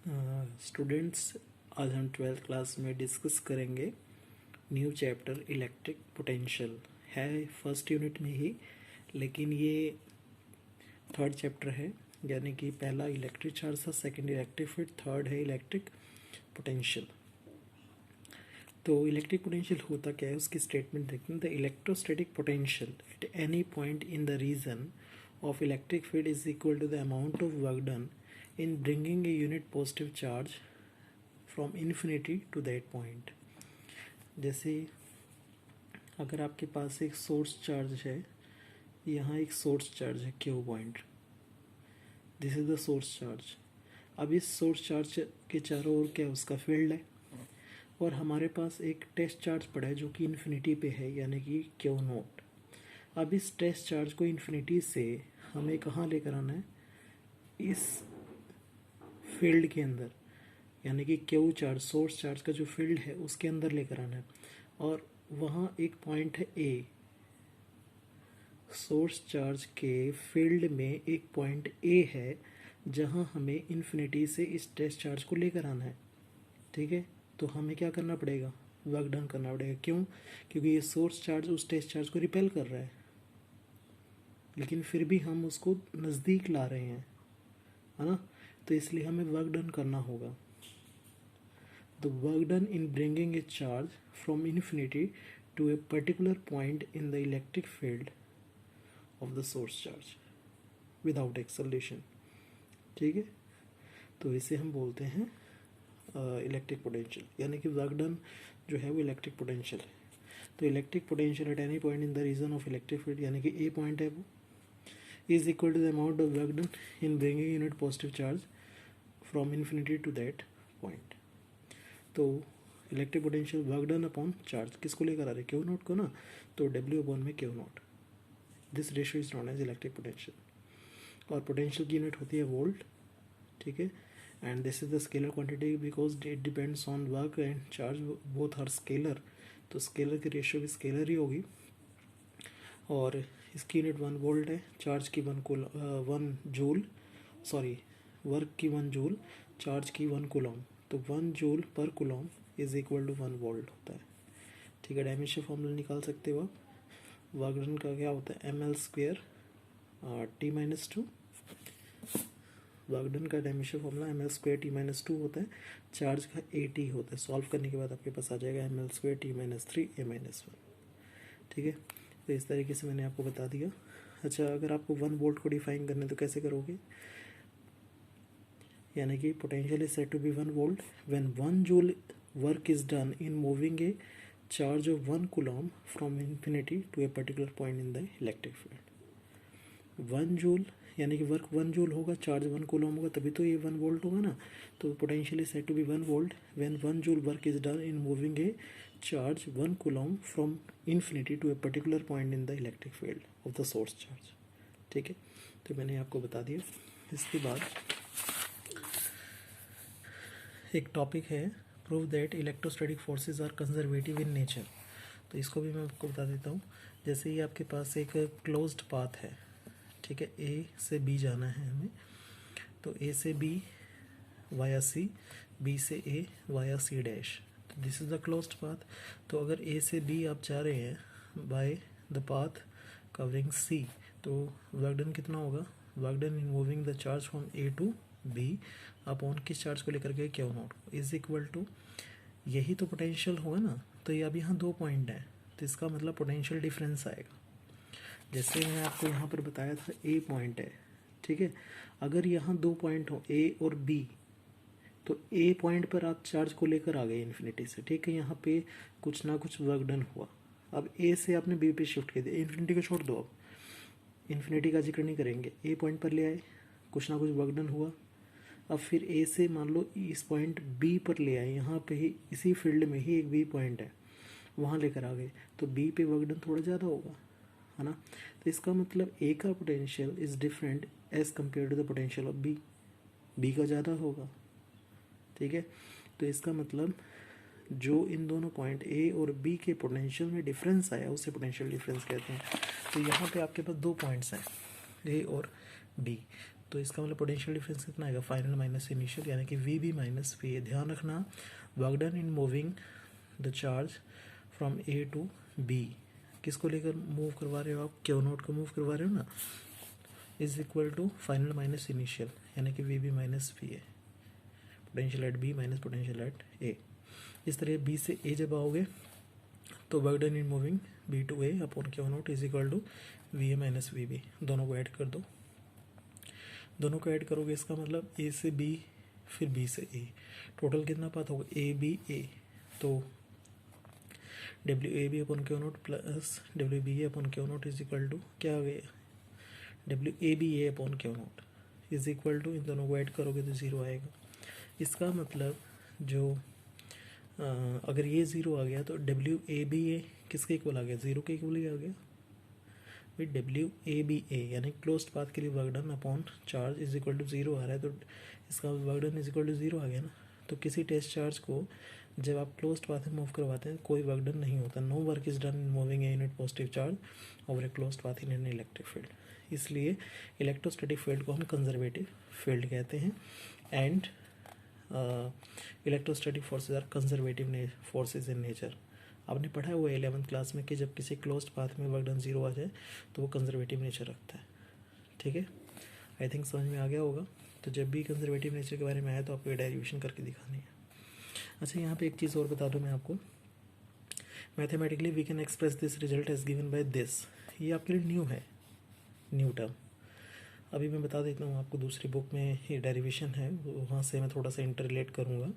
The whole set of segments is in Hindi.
स्टूडेंट्स, आज हम 12th क्लास में डिस्कस करेंगे न्यू चैप्टर इलेक्ट्रिक पोटेंशियल। है फर्स्ट यूनिट में ही, लेकिन ये थर्ड चैप्टर है। यानी कि पहला इलेक्ट्रिक चार्ज था, सेकंड इलेक्ट्रिक फील्ड, थर्ड है इलेक्ट्रिक पोटेंशियल। तो इलेक्ट्रिक पोटेंशियल होता क्या है, उसकी स्टेटमेंट देखते हैं। The electrostatic potential at any point in the region of electric field is equal to the amount of work done in bringing a unit positive charge from infinity to that point। जैसे अगर आपके पास एक सोर्स चार्ज है, यहाँ एक सोर्स चार्ज है Q point, this is the source charge. अब इस सोर्स चार्ज के चारों ओर क्या उसका फील्ड है, और हमारे पास एक टेस्ट चार्ज पड़ा है जो कि इन्फिनिटी पे है, यानी कि Q नोट। अब इस टेस्ट चार्ज को इन्फिनिटी से हमें कहाँ लेकर आना है, इस फील्ड के अंदर, यानी कि क्यू चार्ज, सोर्स चार्ज का जो फील्ड है उसके अंदर लेकर आना है। और वहाँ एक पॉइंट है ए, सोर्स चार्ज के फील्ड में एक पॉइंट ए है जहाँ हमें इन्फिनिटी से इस टेस्ट चार्ज को लेकर आना है। ठीक है, तो हमें क्या करना पड़ेगा, वर्क डन करना पड़ेगा। क्यों? क्योंकि ये सोर्स चार्ज उस टेस्ट चार्ज को रिपेल कर रहा है, लेकिन फिर भी हम उसको नज़दीक ला रहे हैं, है ना। तो इसलिए हमें वर्क डन करना होगा। The work done in bringing a charge from infinity to a particular point in the electric field of the source charge without acceleration. ठीक है, तो इसे हम बोलते हैं इलेक्ट्रिक पोटेंशियल, यानी कि वर्क डन जो है वो इलेक्ट्रिक पोटेंशियल है। तो electric potential at any point in the region of electric field, यानी कि ए पॉइंट है वो, is equal to the amount of work done in bringing unit positive charge from infinity to that point। तो electric potential work done upon charge किसको लेकर आ रहे हैं, क्यू नोट को ना। तो डब्ल्यू अपॉन में Q naught, this ratio is known as electric potential. और पोटेंशियल की यूनिट होती है वोल्ट। ठीक है, and this is the scalar quantity because it depends on work and charge, both are scalar. तो स्केलर की रेशियो भी स्केलर ही होगी। और इसकी यूनिट 1 वोल्ट है, चार्ज की 1 जूल, सॉरी वर्क की 1 जूल, चार्ज की 1 कूलम। तो 1 joule per coulomb is equal to 1 volt होता है। ठीक है, डायमेंशन फॉर्मूला निकाल सकते हो आप। वर्क डन का क्या होता है, ml² T-2। वर्क डन का डायमेंशन फॉर्मूला ml² T-2 होता है, चार्ज का AT होता है। सॉल्व करने के बाद आपके पास आ जाएगा ml² T-3 A-1। ठीक है, तो इस तरीके से मैंने आपको बता दिया। अच्छा, अगर आपको 1 वोल्ट को डिफाइन करना है तो कैसे करोगे, यानी कि potential is said to be 1 volt when 1 joule work is done in moving a charge of 1 coulomb from infinity to a particular point in the electric field. 1 joule यानी कि वर्क 1 जूल होगा, चार्ज 1 कूलम होगा, तभी तो ये 1 वोल्ट होगा ना। तो potential is said to be 1 volt when 1 joule work is done in moving A charge 1 coulomb from infinity to a particular point in the electric field of the source charge। ठीक है, तो मैंने आपको बता दिया। इसके बाद एक टॉपिक है, prove that electrostatic forces are conservative in nature. तो इसको भी मैं आपको बता देता हूँ। जैसे ही आपके पास एक क्लोज्ड पाथ है, ठीक है, ए से बी जाना है हमें, तो ए से बी वाया सी, बी से A via C dash, this is the closed path. तो अगर ए से बी आप जा रहे हैं by the path covering C, तो वर्क डन कितना होगा, work done in moving the charge from A to B upon किस चार्ज को लेकर गए, Q naught, is equal to, यही तो पोटेंशियल होगा ना। तो ये अब यहाँ 2 पॉइंट हैं, तो इसका मतलब पोटेंशियल डिफरेंस आएगा। जैसे मैं आपको यहाँ पर बताया था ए पॉइंट है, ठीक है। अगर यहाँ 2 पॉइंट हो ए और बी, तो ए पॉइंट पर आप चार्ज को लेकर आ गए इन्फिनिटी से, ठीक है, यहाँ पे कुछ ना कुछ वर्क डन हुआ। अब ए से आपने बी पे शिफ्ट कर दिया, इन्फिनिटी को छोड़ दो, अब इन्फिनिटी का जिक्र नहीं करेंगे। ए पॉइंट पर ले आए, कुछ ना कुछ वर्क डन हुआ। अब फिर ए से मान लो इस पॉइंट बी पर ले आए, यहाँ पे ही इसी फील्ड में ही एक बी पॉइंट है, वहाँ लेकर आ गए, तो बी पे वर्क डन थोड़ा ज़्यादा होगा, है ना। तो इसका मतलब ए का potential is different as compare to the potential of B, B का ज़्यादा होगा। ठीक है, तो इसका मतलब जो इन दोनों पॉइंट ए और बी के पोटेंशियल में डिफरेंस आया उसे पोटेंशियल डिफरेंस कहते हैं। तो यहाँ पे आपके पास 2 पॉइंट्स हैं, ए और बी, तो इसका मतलब पोटेंशियल डिफरेंस कितना आएगा, फाइनल माइनस इनिशियल, यानी कि V B minus V A. ध्यान रखना, work done in moving the charge from A to B, किसको लेकर मूव करवा रहे हो आप, क्यू नोट को मूव करवा रहे हो ना, is equal to final minus initial, यानी कि V B minus V A, potential at B minus potential at A. इस तरह बी से ए जब आओगे तो work done in moving B to A upon Q naught is equal to V A minus V B. दोनों को ऐड कर दो, दोनों को ऐड करोगे इसका मतलब ए से बी फिर बी से ए, टोटल कितना पाथ होगा, ए बी ए। तो W A B upon Q naught plus W B A upon Q naught is equal to क्या आ गया, W A B A upon Q naught is equal to, इन दोनों को ऐड करोगे तो ज़ीरो आएगा। इसका मतलब जो अगर ये ज़ीरो आ गया तो डब्ल्यू ए बी ए किसके इक्वल आ गया, ज़ीरो के इक्वल ही आ गया भाई। डब्ल्यू ए बी ए यानी क्लोज्ड पाथ के लिए work done upon charge is equal to zero आ रहा है, तो इसका work done is equal to zero आ गया ना। तो किसी टेस्ट चार्ज को जब आप क्लोज्ड पाथ में मूव करवाते हैं कोई वर्क डन नहीं होता, no work is done in moving a unit positive charge over a closed path in an electric field. इसलिए इलेक्ट्रोस्टैटिक फील्ड को हम कंजर्वेटिव फील्ड कहते हैं, and electrostatic forces are conservative forces in nature. आपने पढ़ा है वो 11th क्लास में कि जब किसी क्लोज्ड पाथ में वर्क डन ज़ीरो आ जाए तो वो कंजर्वेटिव नेचर रखता है, ठीक है। आई थिंक समझ में आ गया होगा। तो जब भी कंजर्वेटिव नेचर के बारे में आया तो आपको डेरिवेशन करके दिखानी है। अच्छा, यहाँ पे एक चीज़ और बता दूँ मैं आपको, mathematically we can express this result as given by this. ये आपके लिए न्यू है, न्यू टर्म। अभी मैं बता देता हूँ आपको, दूसरी बुक में ये डेरिवेशन है, वहाँ से मैं थोड़ा सा इंटरलेट करूँगा।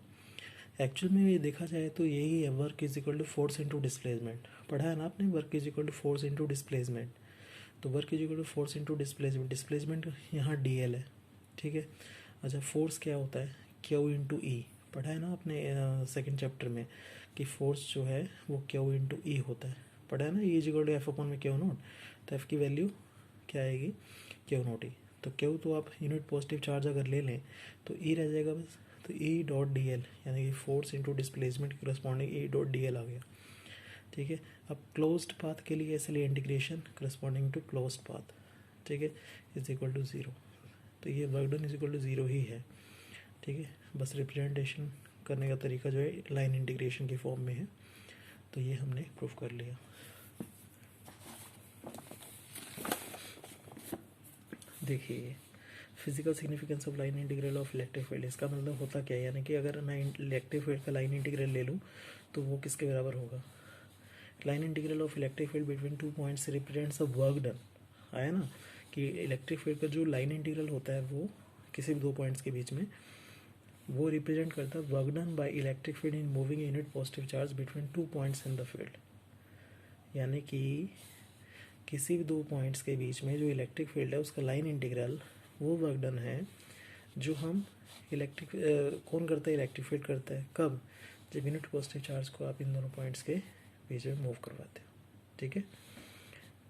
एक्चुअल में ये देखा जाए तो यही है, work is equal to force into displacement. पढ़ा है ना आपने, work is equal to force into displacement. तो work is equal to force into displacement, displacement यहाँ डी एल है, ठीक है। अच्छा, फोर्स क्या होता है, क्यू इंटू ई। पढ़ा है ना आपने सेकेंड चैप्टर में कि फोर्स जो है वो क्यू इंटू ई होता है, पढ़ा है ना। E is equal to F upon में क्यू नोट, तो एफ की वैल्यू क्या आएगी, क्यू नोट ई। तो क्यू तो आप यूनिट पॉजिटिव चार्ज अगर ले लें तो ई रह जाएगा बस, तो ई डॉट डी एल यानी कि फोर्स इंटू डिस्प्लेसमेंट के corresponding E dot D L आ गया, ठीक है। अब क्लोज्ड पाथ के लिए इसलिए integration corresponding to closed path, ठीक है, इज इक्वल टू ज़ीरो। तो ये work done is equal to zero ही है, ठीक है। बस रिप्रेजेंटेशन करने का तरीका जो है लाइन इंटीग्रेशन की फॉर्म में है, तो ये हमने प्रूफ कर लिया। देखिए, physical significance of line integral of electric field, इसका मतलब होता क्या है, यानी कि अगर मैं इलेक्ट्रिक फील्ड का लाइन इंटीग्रल ले लूँ तो वो किसके बराबर होगा, line integral of electric field between two points represents a work done. आया ना कि इलेक्ट्रिक फील्ड का जो लाइन इंटीग्रल होता है वो किसी भी दो पॉइंट्स के बीच में वो रिप्रेजेंट करता है work done by electric field in moving unit positive charge between two points in the field. यानी कि किसी भी दो पॉइंट्स के बीच में जो इलेक्ट्रिक फील्ड है उसका लाइन इंटीग्रल वो वर्क डन है जो हम इलेक्ट्रिक कौन करता है, इलेक्ट्रिक फील्ड करता है। कब, जब यूनिट पॉजिटिव चार्ज को आप इन दोनों पॉइंट्स के बीच में मूव करवाते हो, ठीक है।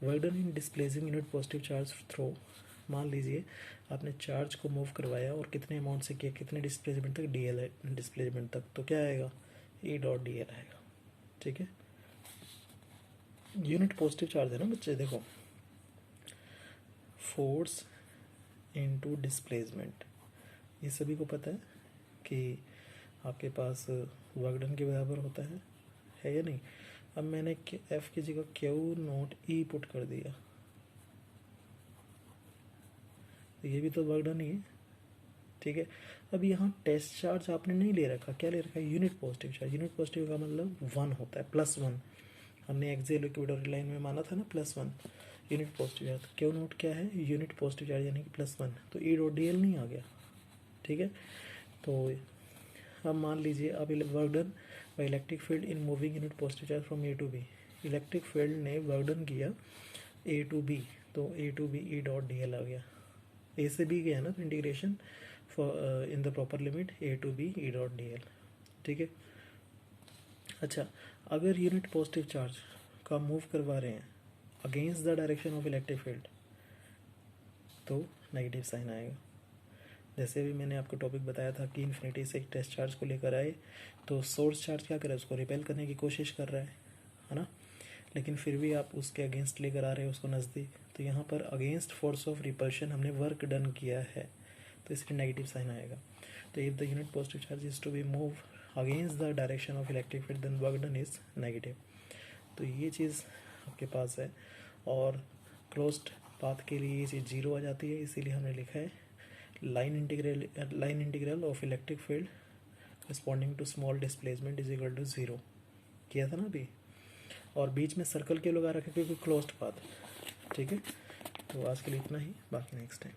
Work done in displacing unit positive charge through, मान लीजिए आपने चार्ज को मूव करवाया और कितने अमाउंट से किया, कितने डिस्प्लेसमेंट तक, डी एल डिस्प्लेसमेंट तक, तो क्या आएगा, ई डॉट डी एल आएगा, ठीक है। यूनिट पॉजिटिव चार्ज है ना बच्चे, देखो फोर्स इनटू डिस्प्लेसमेंट, ये सभी को पता है कि आपके पास वर्क डन के बराबर होता है या नहीं। अब मैंने एफ की जगह क्यू नोट ई पुट कर दिया, तो ये भी तो वर्क डन ही है, ठीक है। अब यहाँ टेस्ट चार्ज आपने नहीं ले रखा, क्या ले रखा है, unit positive charge. Unit positive का मतलब 1 होता है, +1। हमने एक्सियल इक्वेटोरियल लाइन में माना था ना +1 unit positive charge. Q note क्या है, यूनिट पॉजिटिव चार्ज यानी कि +1, तो ई डॉट डी एल नहीं आ गया, ठीक है। तो अब मान लीजिए अब work done by electric field in moving unit positive charge from A to B. Electric field ने वर्क डन किया ए टू बी, तो A to B E dot D L आ गया। ए से बी गया ना, तो integration for in the proper limit A to B E dot D L, ठीक है। अच्छा, अगर यूनिट पॉजिटिव चार्ज का मूव करवा रहे हैं against the direction of electric field तो नेगेटिव साइन आएगा। जैसे भी मैंने आपको टॉपिक बताया था कि इन्फिनिटी से एक टेस्ट चार्ज को लेकर आए तो सोर्स चार्ज क्या करे, उसको रिपेल करने की कोशिश कर रहा है ना। लेकिन फिर भी आप उसके अगेंस्ट लेकर आ रहे हो उसको नज़दीक, तो यहाँ पर अगेंस्ट फोर्स ऑफ रिपल्शन हमने वर्क डन किया है, तो इसलिए नेगेटिव साइन आएगा। तो if the unit positive charge is to be move against the direction of electric field then work done is negative. तो ये चीज़ आपके पास है, और क्लोज्ड पाथ के लिए ये चीज़ 0 आ जाती है, इसीलिए हमने लिखा है line integral of electric field responding to small displacement is equal to 0 किया था ना अभी। और बीच में सर्कल क्यों लगा रखे, क्योंकि क्लोज्ड पाथ। ठीक है, तो आज के लिए इतना ही, बाकी नेक्स्ट टाइम।